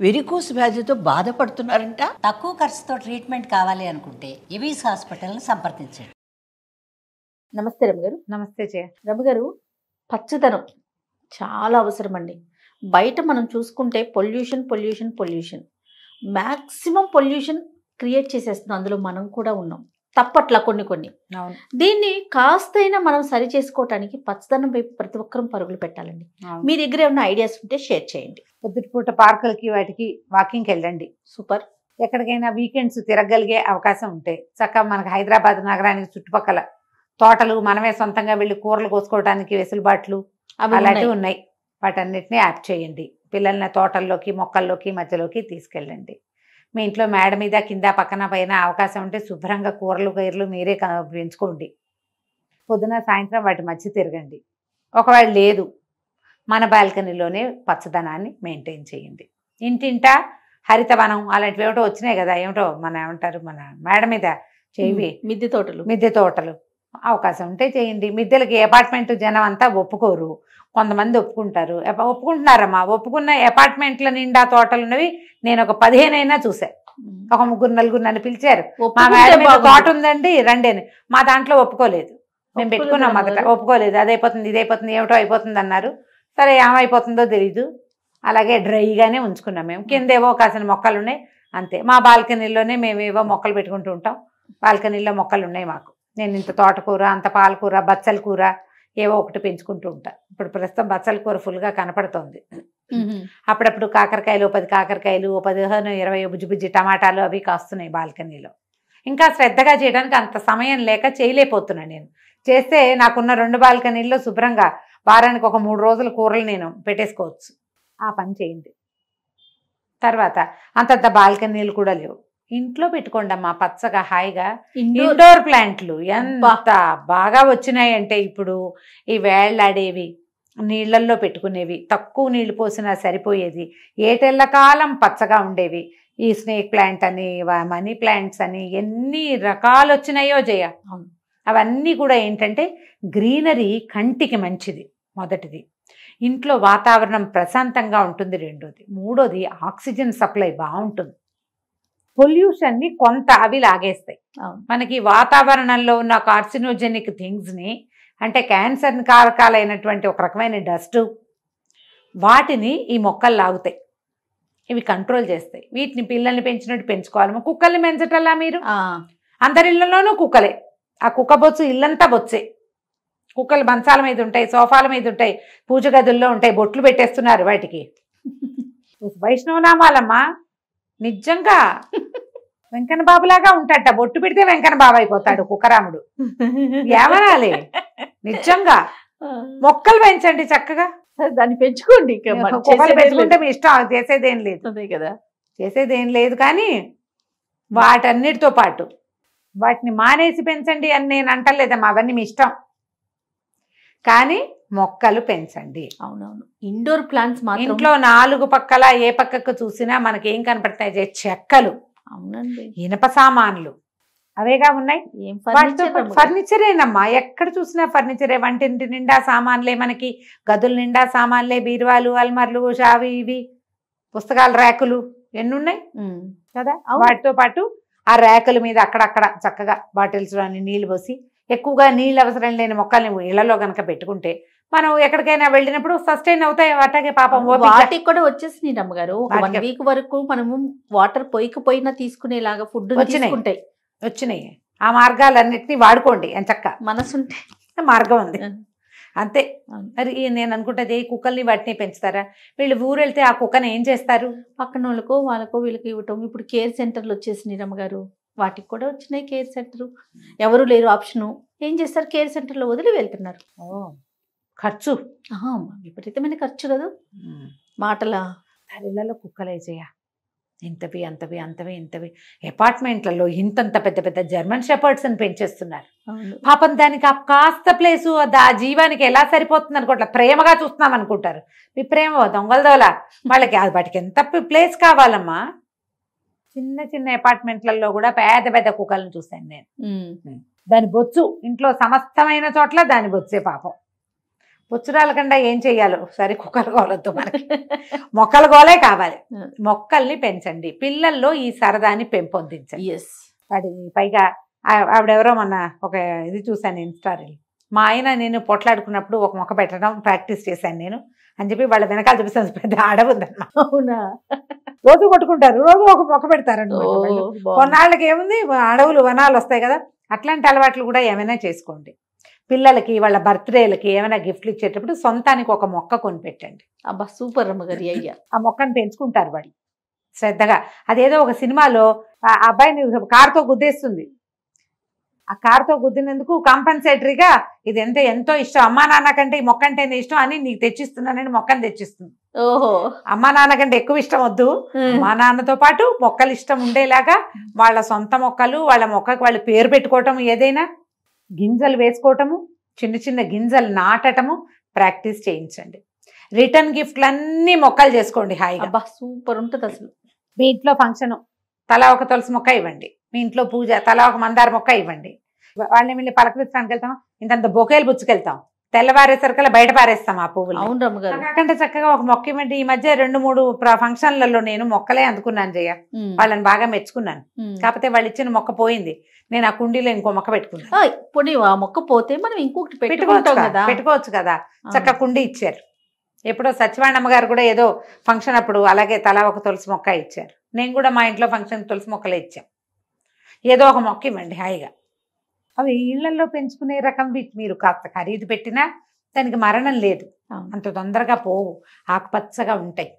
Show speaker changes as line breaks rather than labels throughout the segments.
Varicose వ్యాధితో బాధపడుతున్నారంట.
తక్కువ ఖర్చుతో ట్రీట్మెంట్ కావాలి అనుకుంటే ఎవిస్ హాస్పిటల్ని సంప్రదించండి.
నమస్తే రమగారు.
నమస్తే జయ.
రమగారు, పచ్చదనం చాలా అవసరం అండి. బయట మనం చూసుకుంటే pollution pollution pollution, maximum pollution create చేసేస్తున్నాం. అందులో మనం కూడా ఉన్నాం. తప్పట్లా కొన్ని కొన్ని.
అవును.
దీన్ని కాస్తైనా మనం సరి చేసుకోవటానికి పచ్చదనం వైపు ప్రతి ఒక్కరం పరుగులు పెట్టాలండి. మీ దగ్గర ఏమైనా ఐడియాస్ ఉంటే షేర్ చేయండి.
పొద్దుటిపూట పార్కులకి వాటికి వాకింగ్కి వెళ్ళండి.
సూపర్.
ఎక్కడికైనా వీకెండ్స్ తిరగలిగే అవకాశం ఉంటే చక్కగా మనకు హైదరాబాద్ నగరానికి చుట్టుపక్కల తోటలు, మనమే సొంతంగా వెళ్ళి కూరలు కోసుకోవడానికి వెసులుబాట్లు అలాంటివి ఉన్నాయి. వాటన్నిటిని యాప్ చేయండి. పిల్లల్ని తోటల్లోకి, మొక్కల్లోకి, మధ్యలోకి తీసుకెళ్ళండి. మీ ఇంట్లో మేడ మీద, కింద, పక్కన, పైన అవకాశం ఉంటే శుభ్రంగా కూరలు గైర్లు మీరే పెంచుకోండి. పొద్దున సాయంత్రం వాటి మధ్య తిరగండి. ఒకవేళ లేదు, మన బాల్కనీలోనే పచ్చదనాన్ని మెయింటైన్ చేయండి. ఇంటింటా హరితవనం అలాంటివి ఏమిటో వచ్చినాయి కదా, ఏమిటో మన ఏమంటారు, మన మేడ మీద చేవి మిద్దె తోటలు అవకాశం ఉంటే చేయండి. మిద్దెలకి అపార్ట్మెంట్ జనం అంతా ఒప్పుకోరు, కొంతమంది ఒప్పుకుంటారు. ఒప్పుకుంటున్నారమ్మా. ఒప్పుకున్న అపార్ట్మెంట్ల నిండా తోటలు ఉన్నవి నేను ఒక 15 అయినా చూసా. ఒక 3-4 నన్ను పిలిచారు, మా మేడం మీద తోట ఉందండి రండి అని. మా దాంట్లో ఒప్పుకోలేదు. మేము పెట్టుకున్నాం మొదట, ఒప్పుకోలేదు. అదైపోతుంది ఇదైపోతుంది ఏమిటో అయిపోతుంది అన్నారు. సరే ఏమైపోతుందో తెలీదు, అలాగే డ్రైగానే ఉంచుకున్నాం. మేము కిందేవో కాసిన మొక్కలు ఉన్నాయి అంతే. మా బాల్కనీలోనే మేము ఏవో మొక్కలు పెట్టుకుంటూ ఉంటాం. బాల్కనీలో మొక్కలు ఉన్నాయి మాకు. నేను ఇంత తోటకూర, అంత పాలకూర, బచ్చల కూర ఏవో ఒకటి పెంచుకుంటూ ఉంటా. ఇప్పుడు ప్రస్తుతం బచ్చల కూర ఫుల్గా కనపడుతోంది. అప్పుడప్పుడు కాకరకాయలు, 10 కాకరకాయలు, 15-20 బుజ్జి బుజ్జి టమాటాలు అవి కాస్తున్నాయి బాల్కనీలో. ఇంకా శ్రద్ధగా చేయడానికి అంత సమయం లేక చేయలేకపోతున్నాను. నేను చేస్తే నాకున్న 2 బాల్కనీల్లో శుభ్రంగా వారానికి ఒక 3 రోజుల కూరలు నేను పెట్టేసుకోవచ్చు. ఆ పని చేయండి. తర్వాత అంతంత బాల్కనీలు కూడా లేవు, ఇంట్లో పెట్టుకోండి అమ్మా పచ్చగా హాయిగా. ఇండోర్ ప్లాంట్లు ఎంత బాగా వచ్చినాయంటే ఇప్పుడు ఈ వేళ్లాడేవి, నీళ్లల్లో పెట్టుకునేవి, తక్కువ నీళ్లు పోసినా సరిపోయేది, ఏటెళ్ళ కాలం పచ్చగా ఉండేవి. ఈ స్నేక్ ప్లాంట్ అని, మనీ ప్లాంట్స్ అని ఎన్ని రకాలు వచ్చినాయో జయ. అవన్నీ కూడా ఏంటంటే గ్రీనరీ కంటికి మంచిది మొదటిది. ఇంట్లో వాతావరణం ప్రశాంతంగా ఉంటుంది రెండోది. మూడోది ఆక్సిజన్ సప్లై బాగుంటుంది. పొల్యూషన్ని కొంత అవి లాగేస్తాయి. మనకి వాతావరణంలో ఉన్న కార్సినోజెనిక్ థింగ్స్ని, అంటే క్యాన్సర్ కారకాలైనటువంటి ఒక రకమైన డస్ట్, వాటిని ఈ మొక్కలు లాగుతాయి. ఇవి కంట్రోల్ చేస్తాయి. వీటిని పిల్లల్ని పెంచినట్టు పెంచుకోవాలి. కుక్కల్ని పెంచటల్లా మీరు? అందరిళ్లలోనూ కుక్కలే. ఆ కుక్క బొచ్చు ఇల్లంతా బొచ్చే. కుక్కలు మంచాల మీద ఉంటాయి, సోఫాల మీద ఉంటాయి, పూజ గదుల్లో ఉంటాయి. బొట్లు పెట్టేస్తున్నారు వాటికి. వైష్ణవనామాలమ్మా. నిజంగా వెంకన్న బాబులాగా ఉంటాడట. బొట్టు పెడితే వెంకన్న బాబు అయిపోతాడు కుక్కరాముడు. ఏమనాలి? నిజంగా మొక్కలు పెంచండి చక్కగా.
దాన్ని పెంచుకోండి.
కుక్కలు పెంచుకుంటే మీ ఇష్టం, చేసేదేం లేదు
కదా,
చేసేదేం లేదు. కానీ వాటన్నిటితో పాటు వాటిని మానేసి పెంచండి అని నేను అంటలేదమ్మా, అవన్నీ మీ ఇష్టం. కానీ మొక్కలు పెంచండి.
అవునవును. ఇండోర్ ప్లాంట్స్ మాత్రం
ఇంట్లో 4 పక్కల ఏ పక్కకు చూసినా మనకేం కనపడతాయి? చెక్కలు.
అవునండి.
ఇనప సామాన్లు అవేగా ఉన్నాయి. ఫర్నిచరేనమ్మా. ఎక్కడ చూసినా ఫర్నిచరే. వంటింటి నిండా సామాన్లే, మనకి గదుల నిండా సామాన్లే, బీరువాలు, అల్మర్లు, షావి, ఇవి పుస్తకాల ర్యాకులు ఎన్నున్నాయి కదా. వాటితో పాటు ఆ ర్యాకుల మీద అక్కడక్కడ చక్కగా బాటిల్స్లోని నీళ్లు పోసి, ఎక్కువగా నీళ్ళు అవసరం లేని మొక్కల్ని ఇళ్లలో కనుక పెట్టుకుంటే మనం ఎక్కడికైనా వెళ్ళినప్పుడు సస్టైన్ అవుతాయి. అట్లాగే పాపం
వాటికి కూడా వచ్చేసినాయి అమ్మగారు. 1 వీక్ వరకు మనము వాటర్ పోయినా తీసుకునేలాగా ఫుడ్
వచ్చినాయి. ఆ మార్గాలన్నిటినీ వాడుకోండి. ఎంచక్క మనసుంటే మార్గం ఉంది అంతే. మరి నేను అనుకుంటా కుక్కల్ని వాటిని పెంచుతారా? వీళ్ళు ఊరు వెళ్తే ఆ కుక్కని ఏం చేస్తారు?
పక్కన వాళ్ళకో వీళ్ళకి ఇవ్వటం. ఇప్పుడు కేర్ సెంటర్లు వచ్చేసినాయి అమ్మగారు. వాటికి కూడా వచ్చినాయి కేర్ సెంటర్. ఎవరు లేరు ఆప్షను, ఏం చేస్తారు? కేర్ సెంటర్లో వదిలి వెళ్తున్నారు.
ఖర్చు
విపరీతమైన ఖర్చు కదా. మాటల
ఇళ్లలో కుక్కలే చేయ ఇంతవి అంతవి అంతవి ఇంతవి. అపార్ట్మెంట్లలో ఇంతంత పెద్ద పెద్ద జర్మన్ షెపర్డ్స్ అని పెంచేస్తున్నారు. పాపం దానికి ఆ కాస్త ప్లేసు ఆ జీవానికి ఎలా సరిపోతుంది అనుకోవట్లే. ప్రేమగా చూస్తున్నాం అనుకుంటారు. మీ ప్రేమ దొంగలదోల వాళ్ళకి. వాటికి ఎంత ప్లేస్ కావాలమ్మా. చిన్న చిన్న అపార్ట్మెంట్లలో కూడా పెద్ద పెద్ద కుక్కలను చూశాను నేను. దాని బొచ్చు ఇంట్లో సమస్తమైన చోట్ల దాని బొచ్చే పాపం. పుచ్చురాలకుండా ఏం చెయ్యాలో సరే కుక్కలు గోలొద్దు మనకి, మొక్కల గోలే కావాలి. మొక్కల్ని పెంచండి, పిల్లల్లో ఈ సరదాని పెంపొందించండి.
ఎస్.
వాడి పైగా ఆవిడెవరో మొన్న ఒక ఇది చూశాను ఇన్స్టా రీల్. మా ఆయన నేను పొట్లాడుకున్నప్పుడు ఒక మొక్క పెట్టడం ప్రాక్టీస్ చేశాను నేను అని చెప్పి వాళ్ళ వెనకాల చూపిస్తాను, పెద్ద అడవి ఉందన్నమాట.
అవునా?
రోజు కొట్టుకుంటారు, రోజు ఒక మొక్క పెడతారన్నమాట. కొన్నాళ్ళకి ఏముంది, అడవులు వనాలు వస్తాయి కదా, అట్లాంటి అలవాట్లు కూడా ఏమైనా చేసుకోండి. పిల్లలకి వాళ్ళ బర్త్డేలకి ఏమైనా గిఫ్ట్లు ఇచ్చేటప్పుడు సొంతానికి ఒక మొక్క కొనిపెట్టండి.
అబ్బా సూపర్ అమ్మగారి అయ్యా.
ఆ మొక్కను పెంచుకుంటారు వాళ్ళు శ్రద్ధగా. అదేదో ఒక సినిమాలో ఆ అబ్బాయిని కారుతో గుద్దేస్తుంది, ఆ కారుతో గుద్దినందుకు కాంపన్సేటరీగా ఇది ఎంతో ఇష్టం, అమ్మా నాన్న కంటే ఈ మొక్క అంటేనే ఇష్టం అని నీకు తెచ్చిస్తున్నానని మొక్కను తెచ్చిస్తుంది.
ఓహో.
అమ్మా నాన్న కంటే ఎక్కువ ఇష్టం వద్దు, అమ్మా నాన్నతో పాటు మొక్కలు ఇష్టం ఉండేలాగా వాళ్ళ సొంత మొక్కలు, వాళ్ళ మొక్కకు వాళ్ళు పేరు పెట్టుకోవటం, ఏదైనా గింజలు వేసుకోవటము, చిన్న చిన్న గింజలు నాటటము ప్రాక్టీస్ చేయించండి. రిటర్న్ గిఫ్ట్లన్నీ మొక్కలు చేసుకోండి హాయిగా.
అబ్బా సూపర్ ఉంటుంది అసలు.
మీ ఇంట్లో ఫంక్షన్ తలా ఒక తులసి మొక్క ఇవ్వండి, మీ ఇంట్లో పూజ తలా ఒక మందార మొక్క ఇవ్వండి. వాళ్ళని వెళ్ళి పలకరించడానికి వెళ్తాం, ఇంతంత బొకేలు పుచ్చుకెళ్తాం, తెల్లవారేసరికల్లా బయట పారేస్తాం ఆ పువ్వులు.
అవును రమ్మగారు.
కాకంటే చక్కగా ఒక మొక్క ఇవ్వండి. ఈ మధ్య 2-3 ఫంక్షన్లలో నేను మొక్కలే అందుకున్నాను జయ, వాళ్ళని బాగా మెచ్చుకున్నాను. కాకపోతే వాళ్ళు ఇచ్చిన మొక్క పోయింది, నేను ఆ కుండీలో ఇంకో మొక్క పెట్టుకున్నాను.
ఇప్పుడు ఆ మొక్క పోతే మనం ఇంకొకటి
పెట్టుకోవచ్చు కదా, చక్క కుండీ ఇచ్చారు. ఎప్పుడో సత్యవాణమ్మ గారు కూడా ఏదో ఫంక్షన్ అప్పుడు అలాగే తలా ఒక తులసి మొక్క ఇచ్చారు. నేను కూడా మా ఇంట్లో ఫంక్షన్ తులసి మొక్కలే ఇచ్చాం. ఏదో ఒక మొక్క ఇవ్వండి హాయిగా. అవి ఇళ్లలో పెంచుకునే రకం మీరు కాస్త ఖరీదు పెట్టినా దానికి మరణం లేదు, అంత తొందరగా పోవు, ఆకుపచ్చగా ఉంటాయి.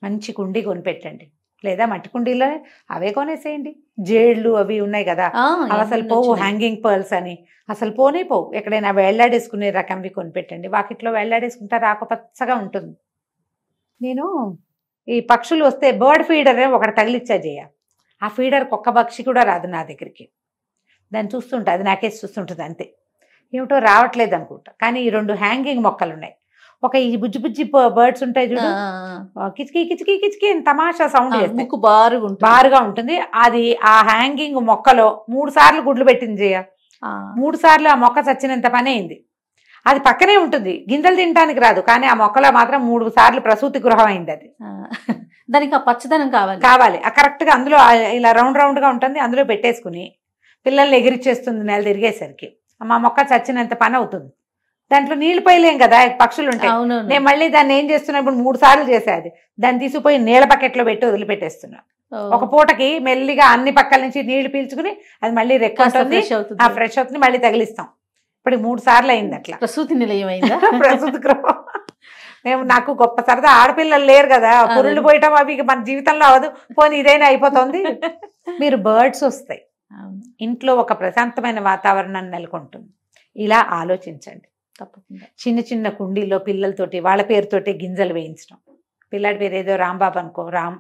మంచి కుండీ కొనిపెట్టండి, లేదా మట్టి కుండీలో అవే కొనేసేయండి. జేళ్ళు అవి ఉన్నాయి కదా, అవి అసలు పోవు, హ్యాంగింగ్ పర్ల్స్ అని అసలు పోనే పోవు. ఎక్కడైనా వేళ్లాడేసుకునే రకంవి కొనిపెట్టండి, వాకిట్లో వేళ్లాడేసుకుంటారు, ఆకుపచ్చగా ఉంటుంది. నేను ఈ పక్షులు వస్తే బర్డ్ ఫీడర్ ఒకటి తగిలిచ్చా జయ, ఆ ఫీడర్ ఒక్క పక్షి కూడా రాదు నా దగ్గరికి. దాన్ని చూస్తుంటా, అది నాకేసి చూస్తుంటుంది అంతే, ఏమిటో రావట్లేదు అనుకుంటా. కానీ ఈ 2 హ్యాంగింగ్ మొక్కలు ఉన్నాయి. ఒక ఈ బుజ్జి బుజ్జి బర్డ్స్ ఉంటాయి చూడు, కిచకి కిచకి కిచకి అని తమాషా సౌండ్ చేస్తాయి, బారుగా ఉంటుంది. అది ఆ హ్యాంగింగ్ మొక్కలో 3 సార్లు గుడ్లు పెట్టింది జయ. 3 సార్లు ఆ మొక్క చచ్చినంత పని అయింది. అది పక్కనే ఉంటుంది, గింజలు తినడానికి రాదు, కానీ ఆ మొక్కలో మాత్రం 3 సార్లు ప్రసూతి గృహం అయింది. అది
దానికి ఆ పచ్చదనం
కావాలి కరెక్ట్ గా. అందులో ఇలా రౌండ్ గా ఉంటుంది, అందులో పెట్టేసుకుని పిల్లల్ని ఎగిరిచ్చేస్తుంది నెల తిరిగేసరికి. మా మొక్క చచ్చినంత పని అవుతుంది. దాంట్లో నీళ్లు పోయలేం కదా, పక్షులు ఉంటాయి. నేను మళ్ళీ దాన్ని ఏం చేస్తున్నా, ఇప్పుడు 3 సార్లు చేసేది, దాన్ని తీసుకుపోయి నీళ్ళ బకెట్లో పెట్టి వదిలిపెట్టేస్తున్నా. ఒక పూటకి మెల్లిగా అన్ని పక్కల నుంచి నీళ్లు పీల్చుకుని అది మళ్ళీ రెక్కొస్తుంది, ఫ్రెష్ అవుతుంది, మళ్ళీ తగిలిస్తాం. ఇప్పుడు 3 సార్లు అయింది అట్లా.
ప్రసూతి నిలయం అయిందా?
ప్రసూతి గృహం. మేము నాకు గొప్ప సరదా, ఆడపిల్లలు లేరు కదా, పురుళ్ళు పోయటం అవి మన జీవితంలో అవ్వదు, పోనీ ఇదైనా అయిపోతుంది. మీరు బర్డ్స్ వస్తాయి, ఇంట్లో ఒక ప్రశాంతమైన వాతావరణం నెలకొంటుంది. ఇలా ఆలోచించండి తప్పకుండా. చిన్న చిన్న కుండీలో పిల్లలతోటి వాళ్ళ పేరుతోటి గింజలు వేయించడం. పిల్లాడి పేరు ఏదో రాంబాబు అనుకో, రామ్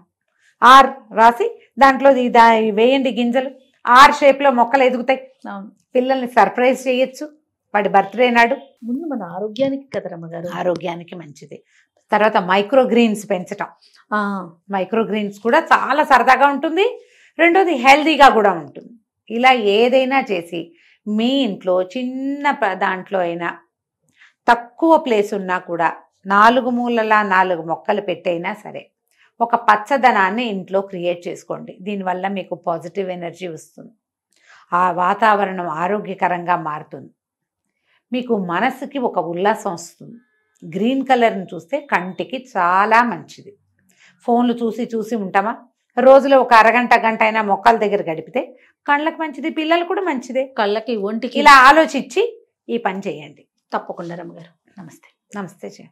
ఆర్ రాసి దాంట్లో వేయండి గింజలు. ఆర్ షేప్లో మొక్కలు ఎదుగుతాయి. పిల్లల్ని సర్ప్రైజ్ చేయొచ్చు వాడి బర్త్డే నాడు.
ముందు మన ఆరోగ్యానికి కదా రమ్మగారు,
ఆరోగ్యానికి మంచిది. తర్వాత మైక్రో గ్రీన్స్ పెంచటం. మైక్రో గ్రీన్స్ కూడా చాలా సరదాగా ఉంటుంది, రెండోది హెల్దీగా కూడా ఉంటుంది. ఇలా ఏదైనా చేసి మీ ఇంట్లో చిన్న దాంట్లో అయినా తక్కువ ప్లేస్ ఉన్నా కూడా 4 మూలలా 4 మొక్కలు పెట్టైనా సరే ఒక పచ్చదనాన్ని ఇంట్లో క్రియేట్ చేసుకోండి. దీనివల్ల మీకు పాజిటివ్ ఎనర్జీ వస్తుంది, ఆ వాతావరణం ఆరోగ్యకరంగా మారుతుంది, మీకు మనసుకి ఒక ఉల్లాసం వస్తుంది. గ్రీన్ కలర్ని చూస్తే కంటికి చాలా మంచిది. ఫోన్లు చూసి చూసి ఉంటామా, రోజులో ఒక అరగంట గంట అయినా మొక్కల దగ్గర గడిపితే కళ్ళకి మంచిది, పిల్లలు కూడా మంచిదే,
కళ్ళకి ఒంటికి.
ఇలా ఆలోచించి ఈ పని చేయండి
తప్పకుండా రమ్మగారు. నమస్తే.
నమస్తే జయ.